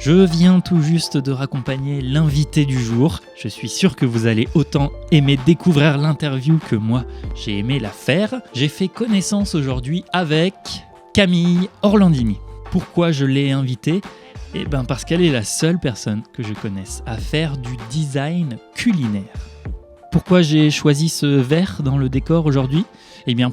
Je viens tout juste de raccompagner l'invité du jour. Je suis sûr que vous allez autant aimer découvrir l'interview que moi, j'ai aimé la faire. J'ai fait connaissance aujourd'hui avec Camille Orlandini. Pourquoi je l'ai invitée ? Parce qu'elle est la seule personne que je connaisse à faire du design culinaire. Pourquoi j'ai choisi ce verre dans le décor aujourd'hui ?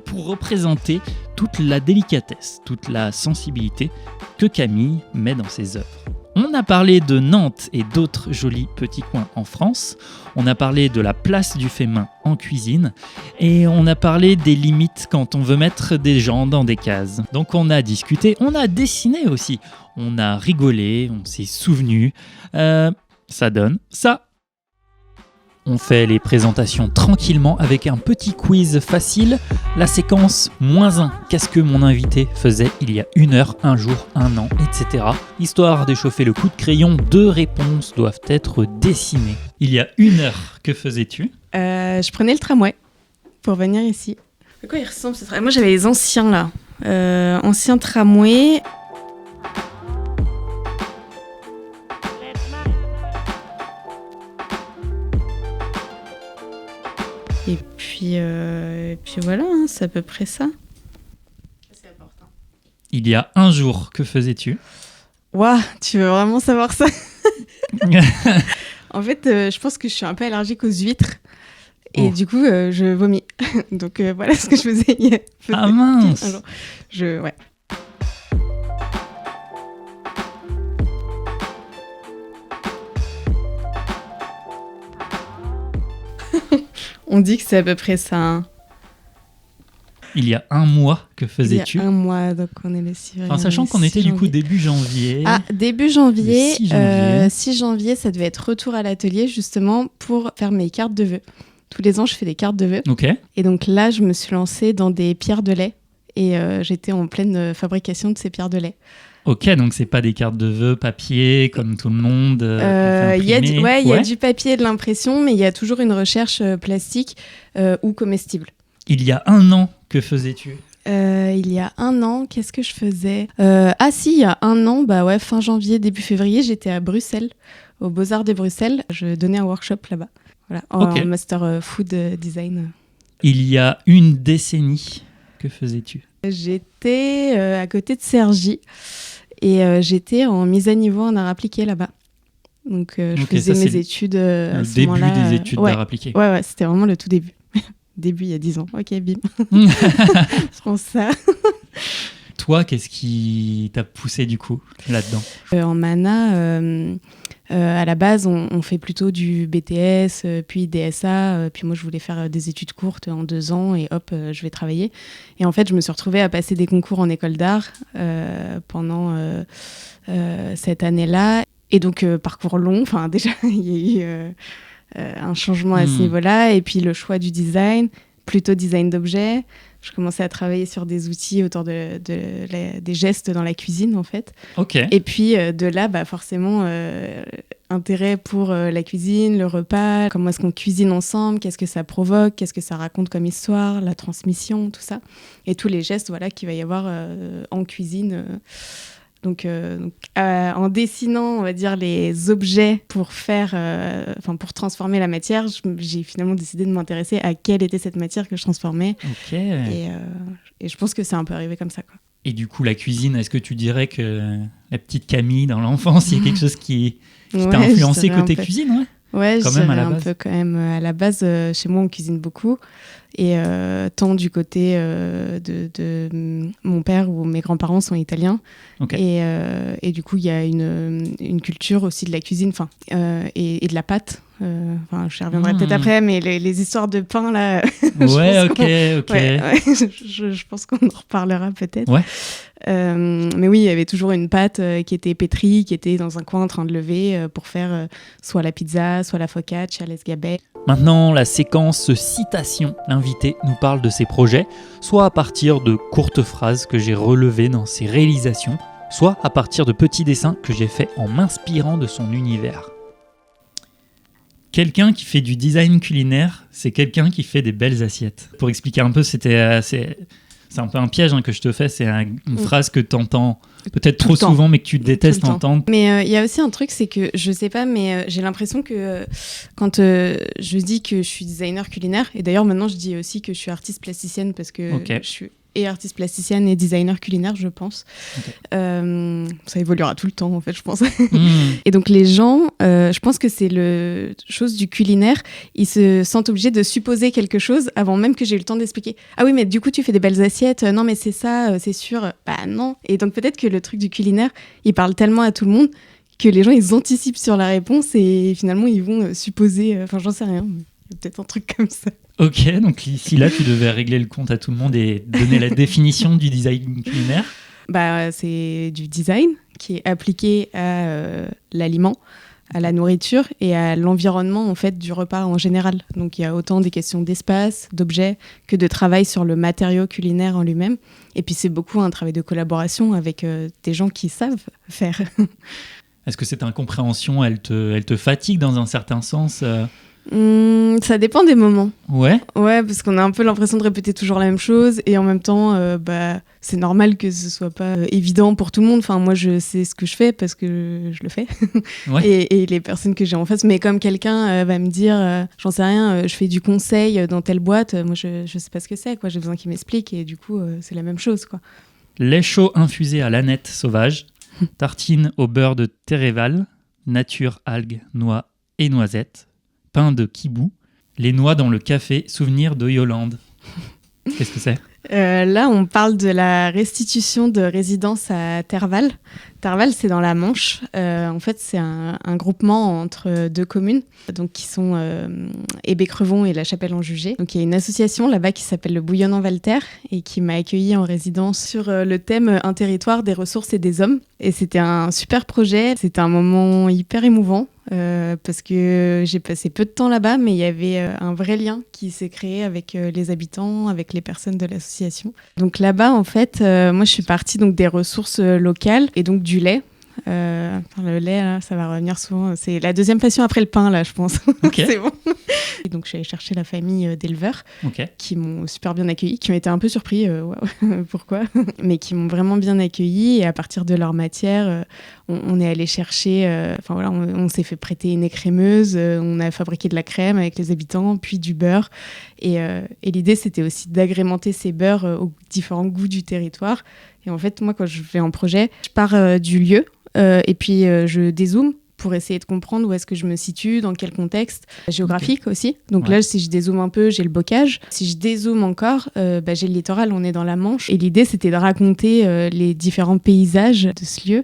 Pour représenter toute la délicatesse, toute la sensibilité que Camille met dans ses œuvres. On a parlé de Nantes et d'autres jolis petits coins en France. On a parlé de la place du fait main en cuisine. Et on a parlé des limites quand on veut mettre des gens dans des cases. Donc on a discuté, on a dessiné aussi. On a rigolé, on s'est souvenu. Ça donne ça. On fait les présentations tranquillement avec un petit quiz facile. La séquence -1. Qu'est-ce que mon invité faisait il y a 1 heure, 1 jour, 1 an, etc. Histoire d'échauffer le coup de crayon, 2 réponses doivent être dessinées. Il y a 1 heure, que faisais-tu ? Je prenais le tramway pour venir ici. À quoi il ressemble ce tramway ? Moi j'avais les anciens là. Anciens tramways. Et puis voilà, c'est à peu près ça. C'est important. Il y a 1 jour, que faisais-tu ? Ouah, tu veux vraiment savoir ça ? En fait, je pense que je suis un peu allergique aux huîtres. Et du coup, je vomis. Donc voilà ce que je faisais hier. Ah mince ! Un jour. Ouais. On dit que c'est à peu près ça. Il y a 1 mois, que faisais-tu ? Il y a 1 mois, donc on est le 6 janvier. Sachant qu'on était du coup début janvier. Ah, début janvier. 6 janvier. 6 janvier, ça devait être retour à l'atelier justement pour faire mes cartes de vœux. Tous les ans, je fais des cartes de vœux. Ok. Et donc là, je me suis lancée dans des pierres de lait. Et j'étais en pleine fabrication de ces pierres de lait. Ok, donc c'est pas des cartes de vœux papier comme tout le monde. Il y a du papier et de l'impression, mais il y a toujours une recherche plastique ou comestible. Il y a 1 an, que faisais-tu ? Il y a 1 an, qu'est-ce que je faisais ? Il y a 1 an, fin janvier, début février, j'étais à Bruxelles, aux Beaux-Arts de Bruxelles. Je donnais un workshop là-bas, en master food design. Il y a 1 décennie, que faisais-tu ? J'étais à côté de Cergy. Et j'étais en mise à niveau en art appliqué là-bas. Donc je faisais mes études à ce moment-là. Le début des études d'art appliqué. Ouais, c'était vraiment le tout début. Début il y a 10 ans. Ok, bim. Je pense ça. Toi, qu'est-ce qui t'a poussé du coup là-dedans ? En Mana, à la base, on fait plutôt du BTS, puis DSA. Puis moi, je voulais faire des études courtes en 2 ans et hop, je vais travailler. Et en fait, je me suis retrouvée à passer des concours en école d'art pendant cette année-là. Et donc, parcours long. Enfin, déjà, il y a eu un changement à ce niveau-là. Et puis, le choix du design, plutôt design d'objets. Je commençais à travailler sur des outils autour des gestes dans la cuisine, en fait. Ok. Et puis, de là, forcément, intérêt pour la cuisine, le repas, comment est-ce qu'on cuisine ensemble, qu'est-ce que ça provoque, qu'est-ce que ça raconte comme histoire, la transmission, tout ça. Et tous les gestes qu'il va y avoir en cuisine. Donc, en dessinant, on va dire, les objets pour pour transformer la matière, j'ai finalement décidé de m'intéresser à quelle était cette matière que je transformais. Ok. Et je pense que c'est un peu arrivé comme ça, quoi. Et du coup, la cuisine, est-ce que tu dirais que la petite Camille, dans l'enfance, il y a quelque chose qui t'a influencé côté cuisine, Ouais, quand je même, dirais un peu quand même. À la base, chez moi, on cuisine beaucoup. Et tant du côté de mon père ou mes grands-parents sont italiens. Okay. Et du coup, il y a une culture aussi de la cuisine et de la pâte. Je reviendrai peut-être après, mais les histoires de pain, là... Ouais, ok. Je pense qu'on en reparlera peut-être. Ouais. Mais oui, il y avait toujours une pâte qui était pétrie, qui était dans un coin en train de lever pour faire soit la pizza, soit la focaccia, l'esgabet. Maintenant, la séquence citation. L'invité nous parle de ses projets, soit à partir de courtes phrases que j'ai relevées dans ses réalisations, soit à partir de petits dessins que j'ai faits en m'inspirant de son univers. Quelqu'un qui fait du design culinaire, c'est quelqu'un qui fait des belles assiettes. Pour expliquer un peu, c'est C'est un peu un piège que je te fais, c'est une phrase que tu entends peut-être trop temps. souvent, mais que tu détestes entendre. Mais il y a aussi un truc, c'est que je sais pas, mais j'ai l'impression que quand je dis que je suis designer culinaire, et d'ailleurs maintenant je dis aussi que je suis artiste plasticienne parce que je suis et artiste plasticienne et designer culinaire, je pense. Ça évoluera tout le temps, en fait, je pense. Et donc, les gens, je pense que c'est le chose du culinaire, ils se sentent obligés de supposer quelque chose avant même que j'ai eu le temps d'expliquer. Ah oui, mais du coup, tu fais des belles assiettes. Non, mais c'est ça, c'est sûr. Bah non. Et donc, peut-être que le truc du culinaire, il parle tellement à tout le monde que les gens, ils anticipent sur la réponse et finalement, ils vont supposer... Enfin, j'en sais rien. Il y a peut-être un truc comme ça. Ok, donc ici, là, tu devais régler le compte à tout le monde et donner la définition du design culinaire. Bah, c'est du design qui est appliqué à l'aliment, à la nourriture et à l'environnement en fait, du repas en général. Donc il y a autant des questions d'espace, d'objets, que de travail sur le matériau culinaire en lui-même. Et puis c'est beaucoup un travail de collaboration avec des gens qui savent faire. Est-ce que cette incompréhension, elle te fatigue dans un certain sens Ça dépend des moments. Ouais, parce qu'on a un peu l'impression de répéter toujours la même chose et en même temps, c'est normal que ce soit pas évident pour tout le monde. Enfin, moi, je sais ce que je fais parce que je le fais. Ouais. et les personnes que j'ai en face. Mais comme quelqu'un va me dire, j'en sais rien, je fais du conseil dans telle boîte, moi, je sais pas ce que c'est, quoi. J'ai besoin qu'il m'explique et du coup, c'est la même chose, quoi. Lait chaud infusé à l'ânette sauvage, tartine au beurre de téréval, nature, algues, noix et noisettes, pain de kibou, les noix dans le café, souvenir de Yolande. Qu'est-ce que c'est ? Là, on parle de la restitution de résidence à Terval. Terval, c'est dans la Manche. En fait, c'est un groupement entre deux communes, donc qui sont Hébé-Crevon et La Chapelle-en-Jugé. Donc, il y a une association là-bas qui s'appelle le Bouillonnant Valter et qui m'a accueillie en résidence sur le thème « Un territoire, des ressources et des hommes ». Et c'était un super projet. C'était un moment hyper émouvant. Parce que j'ai passé peu de temps là-bas, mais il y avait un vrai lien qui s'est créé avec les habitants, avec les personnes de l'association. Donc là-bas, en fait, moi, je suis partie donc, des ressources locales et donc du lait. Le lait, là, ça va revenir souvent. C'est la deuxième passion après le pain, là, je pense. Okay. C'est bon. Et donc, je suis allée chercher la famille d'éleveurs qui m'ont super bien accueillie, qui ont été un peu surpris, pourquoi, mais qui m'ont vraiment bien accueillie. Et à partir de leur matière, on est allé chercher, on s'est fait prêter une écrémeuse, on a fabriqué de la crème avec les habitants, puis du beurre. Et l'idée, c'était aussi d'agrémenter ces beurres aux différents goûts du territoire. Et en fait, moi, quand je fais un projet, je pars du lieu et puis je dézoome pour essayer de comprendre où est-ce que je me situe, dans quel contexte géographique aussi. Donc là, si je dézoome un peu, j'ai le bocage. Si je dézoome encore, j'ai le littoral, on est dans la Manche. Et l'idée, c'était de raconter les différents paysages de ce lieu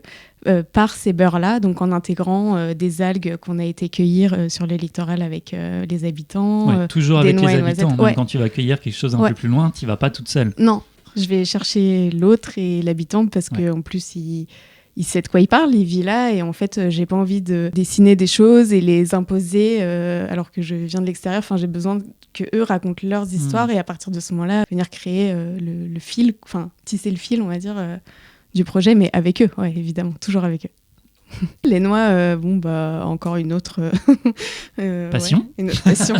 par ces beurres-là, donc en intégrant des algues qu'on a été cueillir sur le littoral avec les habitants. Toujours avec les habitants. Même quand tu vas cueillir quelque chose un peu plus loin, tu ne vas pas toute seule. Non, je vais chercher l'autre et l'habitant parce qu'en plus, il sait de quoi il parle, il vit là et en fait, j'ai pas envie de dessiner des choses et les imposer alors que je viens de l'extérieur. Enfin, j'ai besoin que eux racontent leurs histoires et à partir de ce moment-là, venir créer le fil, enfin, tisser le fil, on va dire, du projet, mais avec eux, évidemment, toujours avec eux. Les noix, encore une autre passion. Une autre passion.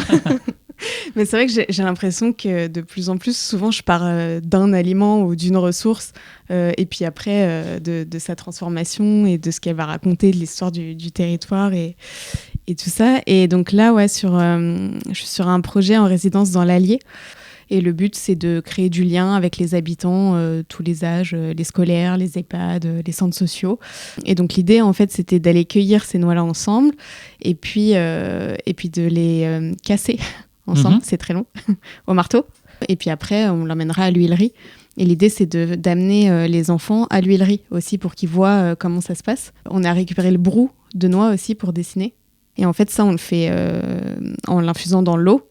Mais c'est vrai que j'ai l'impression que de plus en plus, souvent, je pars d'un aliment ou d'une ressource et puis après de sa transformation et de ce qu'elle va raconter, de l'histoire du territoire et tout ça. Et donc là, je suis sur un projet en résidence dans l'Allier. Et le but, c'est de créer du lien avec les habitants, tous les âges, les scolaires, les EHPAD, les centres sociaux. Et donc l'idée, en fait, c'était d'aller cueillir ces noix-là ensemble et puis de les casser ensemble, c'est très long, au marteau. Et puis après, on l'emmènera à l'huilerie. Et l'idée, c'est d'amener les enfants à l'huilerie aussi pour qu'ils voient comment ça se passe. On a récupéré le brou de noix aussi pour dessiner. Et en fait, ça, on le fait en l'infusant dans l'eau.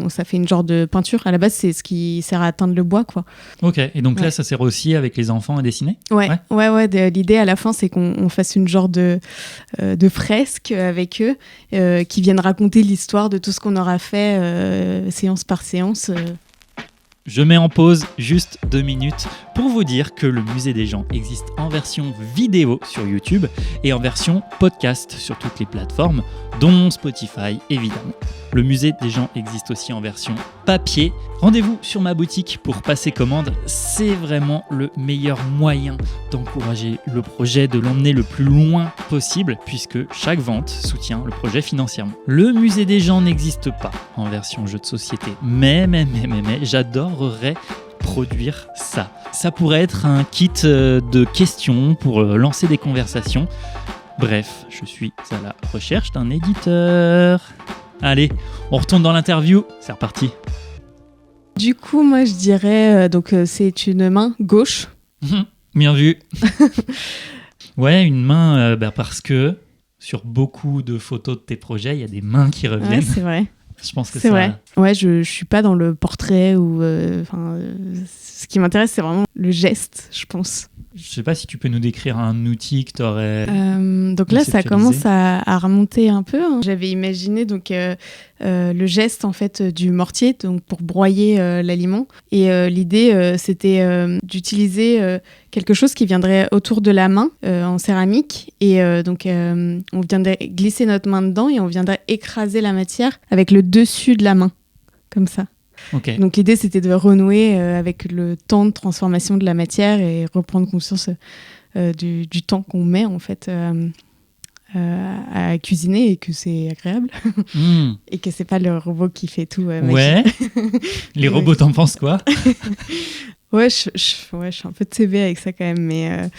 Ça fait une genre de peinture. À la base, c'est ce qui sert à teindre le bois, quoi. Ok, et donc là, ça sert aussi avec les enfants à dessiner ? Ouais. L'idée, à la fin, c'est qu'on fasse une genre de fresque avec eux qui viennent raconter l'histoire de tout ce qu'on aura fait séance par séance. Je mets en pause juste 2 minutes pour vous dire que le Musée des gens existe en version vidéo sur YouTube et en version podcast sur toutes les plateformes, dont Spotify évidemment. Le Musée des gens existe aussi en version papier. Rendez-vous sur ma boutique pour passer commande. C'est vraiment le meilleur moyen d'encourager le projet, de l'emmener le plus loin possible, puisque chaque vente soutient le projet financièrement. Le Musée des gens n'existe pas en version jeu de société, mais j'adorerais produire ça. Ça pourrait être un kit de questions pour lancer des conversations. Bref, je suis à la recherche d'un éditeur. Allez, on retourne dans l'interview, c'est reparti. Du coup, moi, je dirais, c'est une main gauche. Bien vu. Ouais, une main, parce que sur beaucoup de photos de tes projets, il y a des mains qui reviennent. Ouais, c'est vrai. Je pense que c'est vrai. Ouais, je suis pas dans le portrait ou ce qui m'intéresse, c'est vraiment le geste, je pense. Je sais pas si tu peux nous décrire un outil que tu aurais. Donc là, ça commence à remonter un peu. Hein. J'avais imaginé le geste en fait du mortier, donc pour broyer l'aliment. Et l'idée, c'était d'utiliser quelque chose qui viendrait autour de la main en céramique. Et on viendrait glisser notre main dedans et on viendrait écraser la matière avec le dessus de la main, comme ça. Okay. Donc l'idée, c'était de renouer avec le temps de transformation de la matière et reprendre conscience du temps qu'on met en fait à cuisiner et que c'est agréable et que c'est pas le robot qui fait tout. Ouais. Les robots, t'en penses quoi? Ouais, je suis un peu teubée avec ça quand même, mais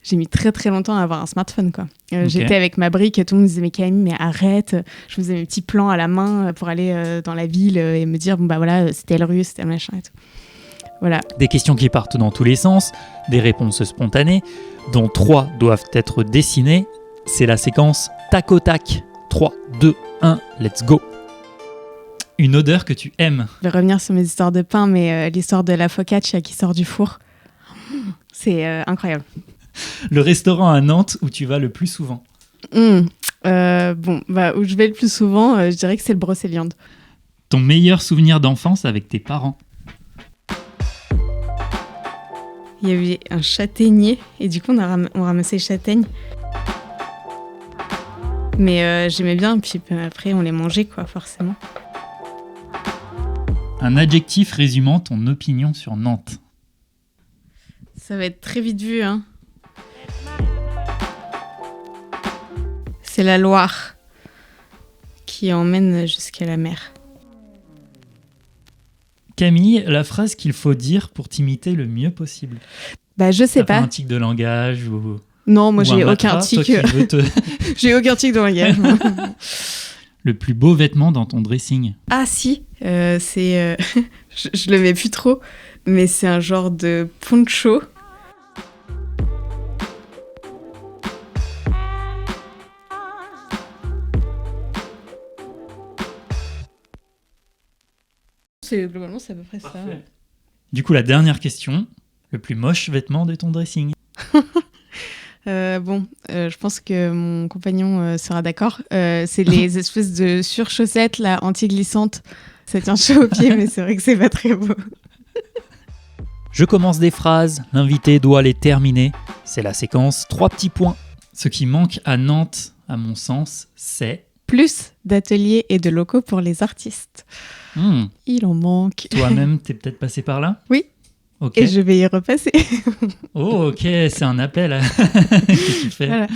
j'ai mis très très longtemps à avoir un smartphone, quoi. Okay. J'étais avec ma brique et tout le monde me disait mais Camille, mais arrête. Je faisais mes petits plans à la main pour aller dans la ville et me dire bon bah voilà, c'était telle rue, c'était le machin et tout. Voilà. Des questions qui partent dans tous les sens, des réponses spontanées, dont 3 doivent être dessinées. C'est la séquence tac au tac. 3, 2, 1, let's go. Une odeur que tu aimes. Je vais revenir sur mes histoires de pain, mais l'histoire de la focaccia qui sort du four, c'est incroyable. Le restaurant à Nantes où tu vas le plus souvent. Où je vais le plus souvent, je dirais que c'est le Brocéliande. Ton meilleur souvenir d'enfance avec tes parents. Il y avait un châtaignier et du coup on ramassait les châtaignes. Mais j'aimais bien, puis après on les mangeait, quoi, forcément. Un adjectif résumant ton opinion sur Nantes. Ça va être très vite vu, hein. C'est la Loire qui emmène jusqu'à la mer. Camille, la phrase qu'il faut dire pour t'imiter le mieux possible. Bah, je sais pas. Un tic de langage ou... Non, moi j'ai aucun tic. J'ai aucun tic de langage. Le plus beau vêtement dans ton dressing. Ah si, c'est... je le mets plus trop, mais c'est un genre de poncho. Globalement, c'est à peu près ça. Ouais. Du coup, la dernière question. Le plus moche vêtement de ton dressing. Je pense que mon compagnon sera d'accord. C'est les espèces de surchaussettes là, anti-glissantes. Ça tient chaud aux pieds, mais c'est vrai que c'est pas très beau. Je commence des phrases, l'invité doit les terminer. C'est la séquence 3 petits points. Ce qui manque à Nantes, à mon sens, c'est... Plus d'ateliers et de locaux pour les artistes. Il en manque. Toi-même, t'es peut-être passé par là ? Oui. Okay. Et je vais y repasser. Oh, ok, c'est un appel que tu fais. Voilà.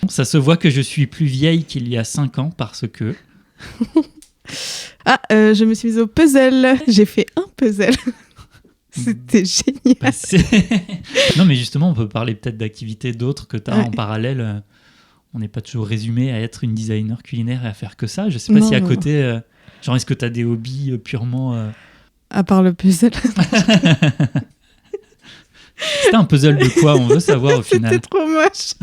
Ça se voit que je suis plus vieille qu'il y a 5 ans parce que... je me suis mise au puzzle. J'ai fait un puzzle. C'était génial. Non, mais justement, on peut parler peut-être d'activités d'autres que tu as en parallèle. On n'est pas toujours résumé à être une designer culinaire et à faire que ça. Je sais pas si à côté... genre, est-ce que tu as des hobbies purement... À part le puzzle. C'était un puzzle de quoi? On veut savoir au final. C'était trop moche.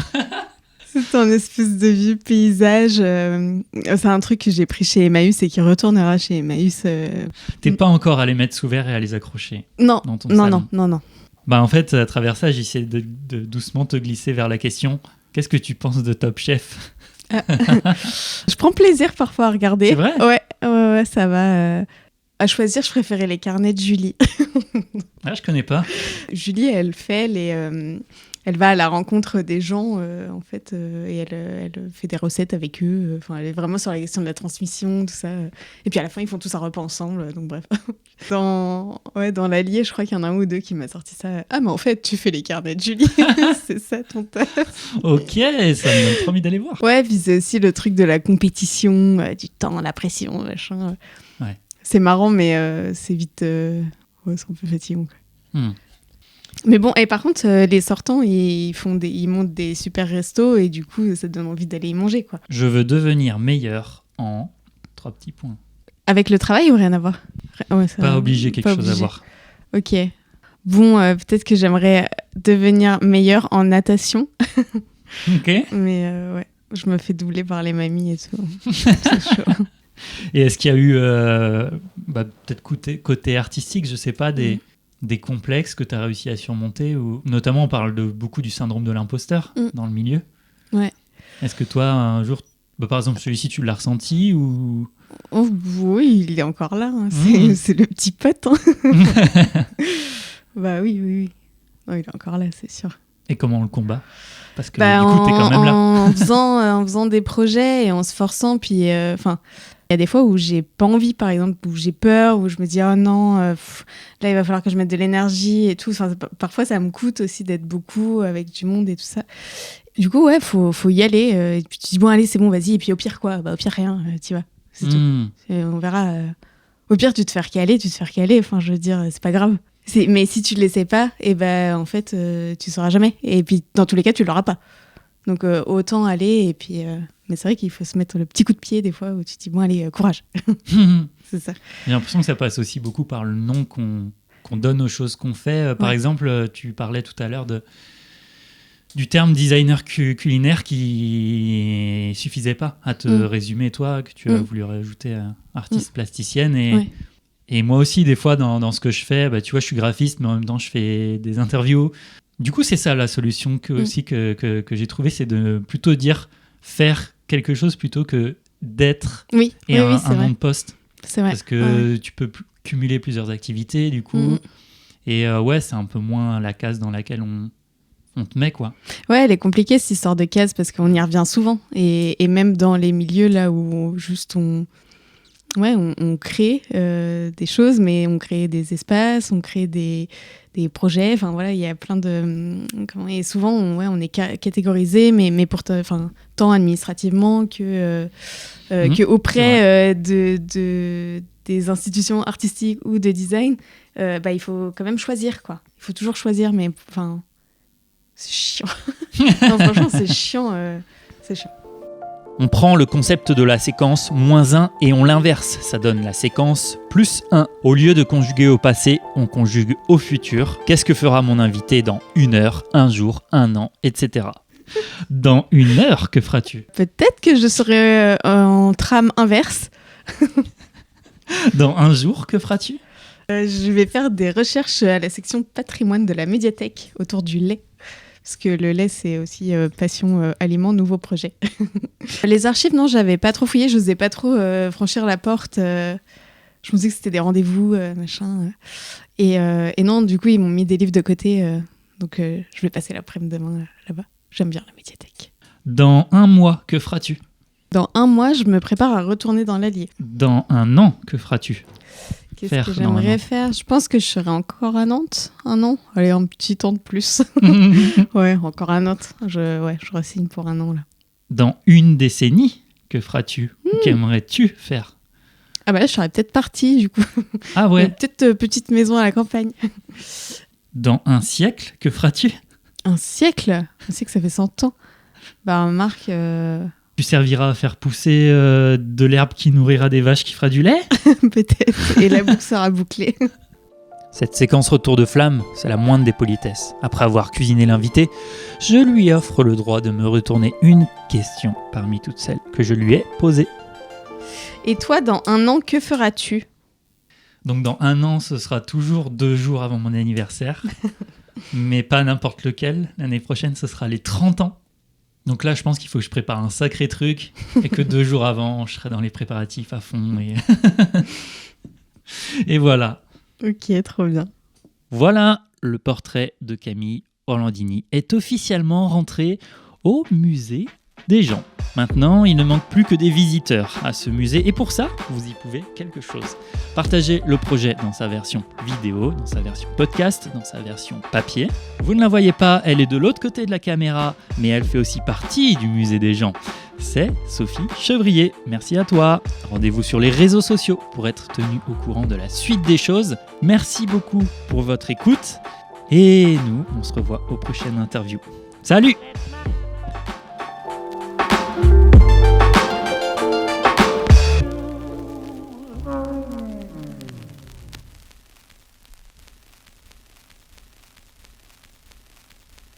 C'était un espèce de vieux paysage. C'est un truc que j'ai pris chez Emmaüs et qui retournera chez Emmaüs. T'es pas encore à les mettre sous verre et à les accrocher? Non, dans ton salon. non. Bah en fait, à travers ça, j'essaie de doucement te glisser vers la question. Qu'est-ce que tu penses de Top Chef? Je prends plaisir parfois à regarder. C'est vrai? Ouais, ça va. À choisir, je préférais les carnets de Julie. Ah, je connais pas. Julie, elle fait elle va à la rencontre des gens, en fait, et elle fait des recettes avec eux. Enfin, elle est vraiment sur la question de la transmission, tout ça. Et puis à la fin, ils font tous un repas ensemble. Donc bref. Dans l'Allier, je crois qu'il y en a un ou deux qui m'a sorti ça. Ah, mais en fait, tu fais les carnets de Julie. C'est ça ton taf. Ok, ça me donne trop envie d'aller voir. Ouais, puis c'est aussi le truc de la compétition, du temps, la pression, machin. Ouais. C'est marrant, mais c'est vite... ouais, c'est un peu fatigant, quoi. Hmm. Mais bon, et par contre, les sortants, ils montent des super restos et du coup, ça donne envie d'aller y manger, quoi. Je veux devenir meilleur en 3 petits points. Avec le travail ou rien à voir? Ouais, ça, Pas obligé quelque chose à voir. Ok. Bon, peut-être que j'aimerais devenir meilleure en natation. Ok. Mais ouais, je me fais doubler par les mamies et tout. C'est chaud. Et est-ce qu'il y a eu, peut-être côté artistique, je sais pas, des complexes que tu as réussi à surmonter ou... Notamment, on parle beaucoup du syndrome de l'imposteur dans le milieu. Ouais. Est-ce que toi, un jour, par exemple, celui-ci, tu l'as ressenti ou... Oh, oui, il est encore là. Hein. C'est le petit pote. Hein. Bah oui. Non, il est encore là, c'est sûr. Et comment on le combat? Parce que du coup, t'es quand même là. En faisant des projets et en se forçant, puis il y a des fois où j'ai pas envie, par exemple, où j'ai peur, où je me dis oh non, là il va falloir que je mette de l'énergie et tout. Enfin, parfois ça me coûte aussi d'être beaucoup avec du monde et tout ça. Du coup, ouais, faut y aller. Et puis tu dis bon, allez, c'est bon, vas-y. Et puis au pire quoi? Bah au pire rien, tu vois. C'est tout. On verra. Au pire, tu te fais recaler. Enfin, je veux dire, c'est pas grave. Mais si tu ne l'essaies pas, et ben en fait, tu sauras jamais. Et puis, dans tous les cas, tu l'auras pas. Donc, autant aller. Et puis, mais c'est vrai qu'il faut se mettre le petit coup de pied des fois où tu te dis bon, allez, courage. C'est ça. J'ai l'impression que ça passe aussi beaucoup par le nom qu'on donne aux choses qu'on fait. Par exemple, tu parlais tout à l'heure du terme designer culinaire qui suffisait pas à te résumer, toi, que tu as voulu rajouter artiste plasticienne. Et moi aussi, des fois, dans ce que je fais, tu vois, je suis graphiste, mais en même temps, je fais des interviews. Du coup, c'est ça la solution que j'ai trouvée, c'est de plutôt dire faire quelque chose plutôt que d'être un nom de poste. C'est vrai. Parce que tu peux cumuler plusieurs activités, du coup. Et c'est un peu moins la case dans laquelle on te met, quoi. Ouais, elle est compliquée, cette histoire de case, parce qu'on y revient souvent. Et même dans les milieux là où juste on crée des choses, mais on crée des espaces, on crée des projets. Enfin voilà, il y a plein de... Et souvent, on est catégorisé, mais pour tant administrativement que auprès des institutions artistiques ou de design, il faut quand même choisir, quoi. Il faut toujours choisir, mais enfin, c'est chiant. Non, franchement, c'est chiant. C'est chiant. On prend le concept de la séquence -1 et on l'inverse. Ça donne la séquence +1. Au lieu de conjuguer au passé, on conjugue au futur. Qu'est-ce que fera mon invité dans 1 heure, 1 jour, 1 an, etc. Dans 1 heure, que feras-tu? Peut-être que je serai en trame inverse. Dans 1 jour, que feras-tu? Je vais faire des recherches à la section patrimoine de la médiathèque autour du lait. Parce que le lait, c'est aussi passion aliment, nouveau projet. Les archives, non, j'avais pas trop fouillé, je n'osais pas trop franchir la porte. Je me disais que c'était des rendez-vous, machin. Et non, du coup, ils m'ont mis des livres de côté. Donc, je vais passer l'après-midi demain là-bas. J'aime bien la médiathèque. Dans 1 mois, que feras-tu? Dans 1 mois, je me prépare à retourner dans l'Allier. Dans 1 an, que feras-tu? Qu'est-ce que j'aimerais faire? Je pense que je serai encore à Nantes. 1 an? Allez, un petit temps de plus. Ouais, encore à Nantes. Je re-signe pour 1 an, là. Dans 1 décennie, que feras-tu? Qu'aimerais-tu faire? Ah bah là, je serais peut-être partie, du coup. Ah ouais? Peut-être petite maison à la campagne. Dans 1 siècle, que feras-tu? 1 siècle? On sait que ça fait 100 ans. Bah, Marc... Tu serviras à faire pousser de l'herbe qui nourrira des vaches qui fera du lait? Peut-être. Et la boucle sera bouclée. Cette séquence retour de flamme, c'est la moindre des politesses. Après avoir cuisiné l'invité, je lui offre le droit de me retourner une question parmi toutes celles que je lui ai posées. Et toi, dans 1 an, que feras-tu? Donc dans 1 an, ce sera toujours 2 jours avant mon anniversaire. Mais pas n'importe lequel. L'année prochaine, ce sera les 30 ans. Donc là, je pense qu'il faut que je prépare un sacré truc et que 2 jours avant, je serai dans les préparatifs à fond. Et voilà. Ok, trop bien. Voilà, le portrait de Camille Orlandini est officiellement rentré au musée des gens. Maintenant, il ne manque plus que des visiteurs à ce musée et pour ça, vous y pouvez quelque chose. Partagez le projet dans sa version vidéo, dans sa version podcast, dans sa version papier. Vous ne la voyez pas, elle est de l'autre côté de la caméra, mais elle fait aussi partie du musée des gens. C'est Sophie Chevrier. Merci à toi. Rendez-vous sur les réseaux sociaux pour être tenu au courant de la suite des choses. Merci beaucoup pour votre écoute et nous, on se revoit aux prochaines interviews. Salut!